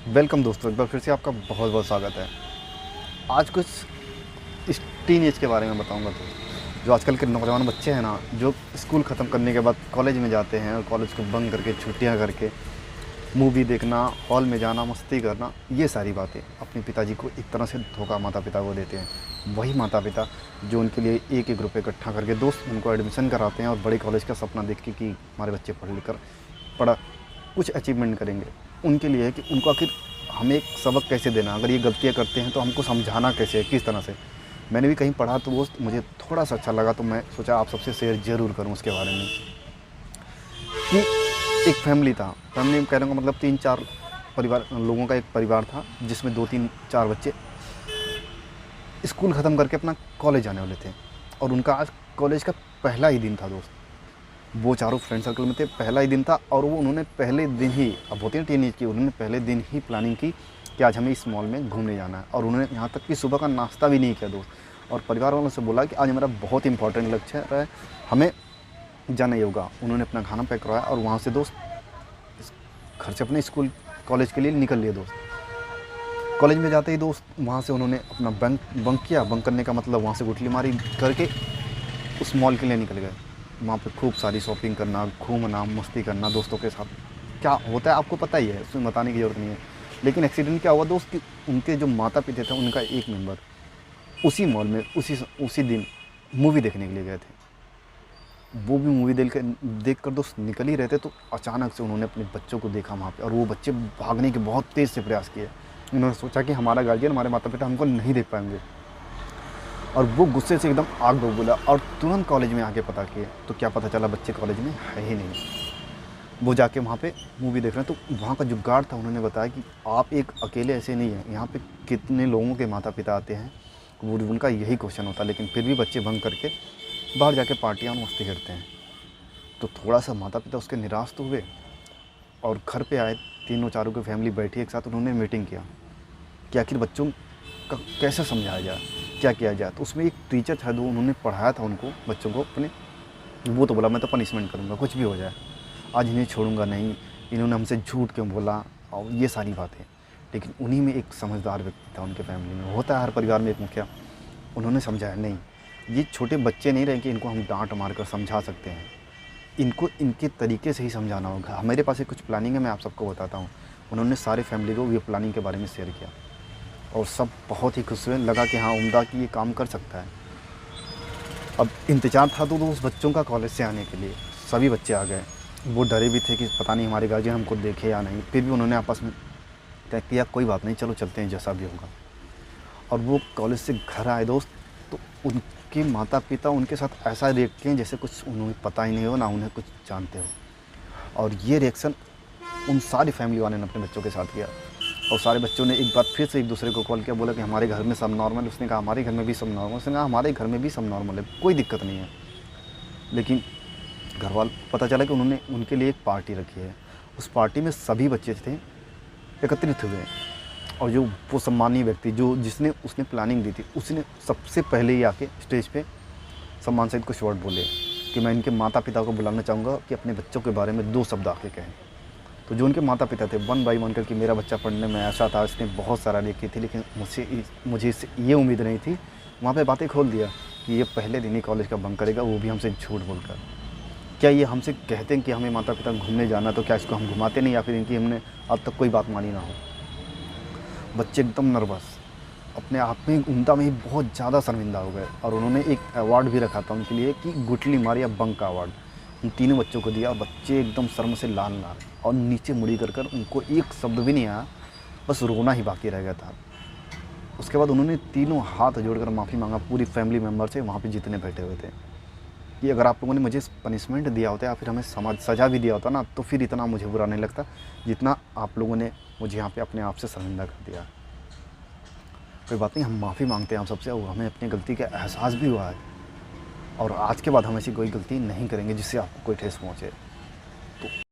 Welcome दोस्तों, एक बार फिर से आपका बहुत बहुत स्वागत है। आज कुछ इस टीन एज के बारे में बताऊंगा। जो आजकल के नौजवान बच्चे हैं ना, जो स्कूल ख़त्म करने के बाद कॉलेज में जाते हैं और कॉलेज को बंक करके छुट्टियां करके मूवी देखना, हॉल में जाना, मस्ती करना, ये सारी बातें अपने पिताजी को एक तरह से धोखा माता पिता को देते हैं। वही माता पिता जो उनके लिए एक एक रुपये इकट्ठा करके दोस्त उनको एडमिशन कराते हैं और बड़े कॉलेज का सपना देख के कि हमारे बच्चे पढ़ लिख कर बड़ा कुछ अचीवमेंट करेंगे, उनके लिए है कि उनको आखिर हमें एक सबक कैसे देना, अगर ये गलतियाँ करते हैं तो हमको समझाना कैसे है, किस तरह से। मैंने भी कहीं पढ़ा तो वो मुझे थोड़ा सा अच्छा लगा, तो मैं सोचा आप सबसे शेयर ज़रूर करूँ उसके बारे में। कि एक फैमिली था, फैमिली में कहने का मतलब 3-4 परिवार लोगों का एक परिवार था, जिसमें 2-3-4 बच्चे स्कूल ख़त्म करके अपना कॉलेज जाने वाले थे। और उनका आज कॉलेज का पहला ही दिन था दोस्त। वो चारों फ्रेंड सर्कल में थे, पहला ही दिन था और वो उन्होंने पहले दिन ही, अब होते हैं टीनेज की, उन्होंने पहले दिन ही प्लानिंग की कि आज हमें इस मॉल में घूमने जाना है। और उन्होंने यहाँ तक कि सुबह का नाश्ता भी नहीं किया दोस्त। और परिवार वालों से बोला कि आज हमारा बहुत इंपॉर्टेंट लक्ष्य है, हमें जाना ही होगा। उन्होंने अपना खाना पैक करवाया और वहाँ से दोस्त घर से अपने स्कूल कॉलेज के लिए निकल लिए दोस्त। कॉलेज में जाते ही दोस्त वहाँ से उन्होंने अपना बंक किया। बंक करने का मतलब वहाँ से गुठली मारी करके उस मॉल के लिए निकल गए। वहाँ पे खूब सारी शॉपिंग करना, घूमना, मस्ती करना दोस्तों के साथ। क्या होता है आपको पता ही है, उसमें बताने की ज़रूरत नहीं है। लेकिन एक्सीडेंट क्या हुआ दोस्त कि उनके जो माता पिता थे, उनका एक मेंबर उसी मॉल में उसी दिन मूवी देखने के लिए गए थे। वो भी मूवी देख कर दोस्त निकल ही रहे थे, तो अचानक से उन्होंने अपने बच्चों को देखा वहाँ पे। और वो बच्चे भागने के बहुत तेज़ से प्रयास किए। उन्होंने सोचा कि हमारा गार्जियन, हमारे माता पिता हमको नहीं देख पाएंगे। और वो गुस्से से एकदम आग बबूला बोला और तुरंत कॉलेज में आके पता किए, तो क्या पता चला बच्चे कॉलेज में है ही नहीं। वो जाके वहाँ पे मूवी देख रहे हैं, तो वहाँ का जो गार्ड था उन्होंने बताया कि आप एक अकेले ऐसे नहीं हैं, यहाँ पे कितने लोगों के माता पिता आते हैं। वो उनका यही क्वेश्चन होता है, लेकिन फिर भी बच्चे भंग करके बाहर जाके पार्टियाँ और मस्ती करते हैं। तो थोड़ा सा माता पिता उसके निराश तो हुए और घर पे आए। तीनों चारों की फैमिली बैठी एक साथ, उन्होंने मीटिंग किया कि आखिर बच्चों का कैसे समझाया जाए, क्या किया जाए। तो उसमें एक टीचर था, जो उन्होंने पढ़ाया था उनको, बच्चों को अपने, वो तो बोला मैं तो पनिशमेंट करूँगा, कुछ भी हो जाए, आज इन्हें छोड़ूंगा नहीं, इन्होंने हमसे झूठ क्यों बोला, और ये सारी बातें। लेकिन उन्हीं में एक समझदार व्यक्ति था उनके फैमिली में, होता है हर परिवार में एक मुखिया। उन्होंने समझाया नहीं, ये छोटे बच्चे नहीं रहे कि इनको हम डांट मार कर समझा सकते हैं, इनको इनके तरीके से ही समझाना होगा। हमारे पास एक कुछ प्लानिंग है, मैं आप सबको बताता हूँ। उन्होंने सारे फैमिली को ये प्लानिंग के बारे में शेयर किया और सब बहुत ही खुश हुए। लगा कि हाँ, उम्दा कि ये काम कर सकता है। अब इंतज़ार था तो उस बच्चों का कॉलेज से आने के लिए। सभी बच्चे आ गए। वो डरे भी थे कि पता नहीं हमारे गार्जियन हमको देखे या नहीं। फिर भी उन्होंने आपस में तय किया, कोई बात नहीं, चलो चलते हैं, जैसा भी होगा। और वो कॉलेज से घर आए दोस्त, तो उनके माता पिता उनके साथ ऐसा रिएक्ट किए जैसे कुछ उन्हें पता ही नहीं हो, ना उन्हें कुछ जानते हो। और ये रिएक्शन उन सारी फैमिली वाले ने अपने बच्चों के साथ किया। और सारे बच्चों ने एक बार फिर से एक दूसरे को कॉल किया, बोला कि हमारे घर में सब नॉर्मल। उसने कहा हमारे घर में भी सब नॉर्मल। उसने कहा हमारे घर में भी सब नॉर्मल है, कोई दिक्कत नहीं है। लेकिन घर वाले, पता चला कि उन्होंने उनके लिए एक पार्टी रखी है। उस पार्टी में सभी बच्चे थे, एकत्रित हुए। और जो वो सम्मानीय व्यक्ति जो जिसने उसने प्लानिंग दी थी, उसने सबसे पहले ही आके स्टेज पे सम्मान सहित कुछ वर्ड बोले कि मैं इनके माता पिता को बुलाना चाहूँगा कि अपने बच्चों के बारे में 2 शब्द आके कहें। तो जो उनके माता पिता थे, वन बाई वन करके, मेरा बच्चा पढ़ने में ऐसा था, इसने बहुत सारा लिखी थी, लेकिन मुझे इससे ये उम्मीद नहीं थी। वहाँ पे बातें खोल दिया कि ये पहले दिन ही कॉलेज का बंक करेगा, वो भी हमसे झूठ बोलकर। क्या ये हमसे कहते हैं कि हमें माता पिता घूमने जाना, तो क्या इसको हम घुमाते नहीं, या फिर इनकी हमने अब तक कोई बात मानी ना हो। बच्चे एकदम नर्वस, अपने आप में उम्दा में ही बहुत ज़्यादा शर्मिंदा हो गए। और उन्होंने एक अवार्ड भी रखा था उनके लिए कि गुठली मार या बंक का अवार्ड उन तीनों बच्चों को दिया। बच्चे एकदम शर्म से लाल लाल और नीचे मुड़ी कर उनको एक शब्द भी नहीं आया, बस रोना ही बाकी रह गया था। उसके बाद उन्होंने तीनों हाथ जोड़कर माफ़ी मांगा पूरी फैमिली मेम्बर से, वहाँ पे जितने बैठे हुए थे, कि अगर आप लोगों ने मुझे पनिशमेंट दिया होता या फिर हमें सज़ा भी दिया होता ना, तो फिर इतना मुझे बुरा नहीं लगता जितना आप लोगों ने मुझे यहाँ पे अपने आप से शर्मिंदा कर दिया। कोई बात नहीं, हम माफ़ी मांगते हैं आप सबसे, और हमें अपनी गलती का एहसास भी हुआ है। और आज के बाद हम ऐसी कोई गलती नहीं करेंगे जिससे आपको कोई ठेस पहुँचे। तो